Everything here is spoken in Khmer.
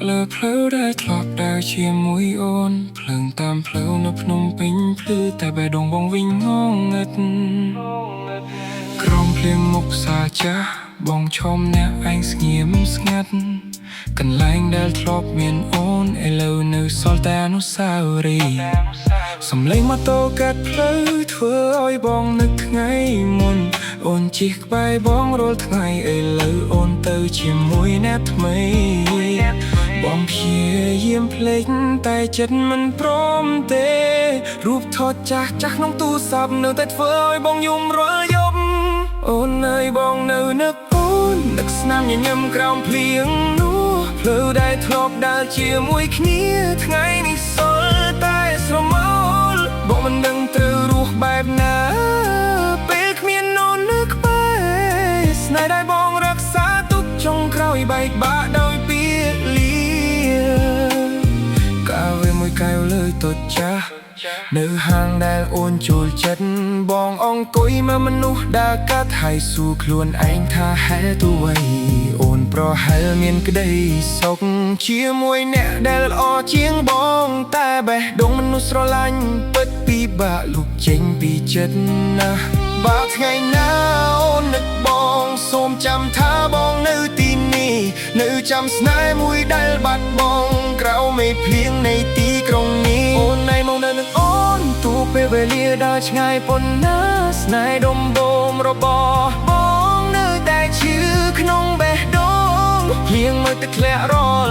លើផ្លូវដែលធ្លាប់ដើរជាមួយអូនភ្លើងតាមផ្លូវនៅភ្នំពេញភ្លឺតែបេះដូងបងវិញងងឹតក្រំភ្លៀងមុខសាចាស់បងឈមអ្នកឯងស្ងៀមស្ងាត់កន្លែងដែលធ្លាប់មានអូនឥឡូវនៅសល់តែអនុស្សាវរីយ៍សំឡេងម៉ូតូកាត់ផ្លូវធ្វើឲ្យបងនឹកថ្ងៃមុនអូនជិះក្បែរបងរាល់ថ្ងៃឥឡូវអូនទៅជាមួយអ្នកថ្មីបងព្យាយាមភ្លេចតែចិត្តមិនព្រមទេរូបថតចាស់ក្នុងទូរស័ព្ទនៅតែធ្វើឲ្យបងយំរាល់យប់អូនអើយបងនៅនឹកអូននឹកស្នាមញញឹមក្រោមភ្លៀងនោះផ្លូវដែលធ្លាប់ដើរជាមួយគ្នាថ្ងៃនេះសល់តែស្រមោលបងមិនដឹងត្រូវរស់បែបណាពេលគ្មានអូននៅក្បែរស្នេហ៍ដែលបងរក្សាទុកចុងក្រោយបែកបាក់ដោយពាក្យលាកាវេមួយកាយលើតូចចាស់នៅហាងដែលអូនចូលចិត្តបងអង្គុយមើលមនុស្សដើរកាត់ហើយសួរខ្លួនឯងថាហេតុអ្វីអូនប្រហែលមានក្តីសុខជាមួយអ្នកដែលល្អជាងបងតែបេះដូងមនុស្សស្រឡាញ់ពិតពិបាកលុបចេញពីចិត្តណាស់បើថ្ងៃណាអូននឹកបងសូមចាំថាបងនៅទីនេះនៅចាំស្នេហ៍មួយដែលបាត់បង់ក្រៅមេភ្លៀងនៃទីក្រុងនេះអូននៅមកនៅនឹងអូនទូពេលវេលាដើរឆ្ងាយប៉ុណ្ណាស្នេហ៍ដុំបូមរបស់បងនៅតែឈឺក្នុងបេះដូងភ្លៀងមើលទឹកធ្លាក់រាល់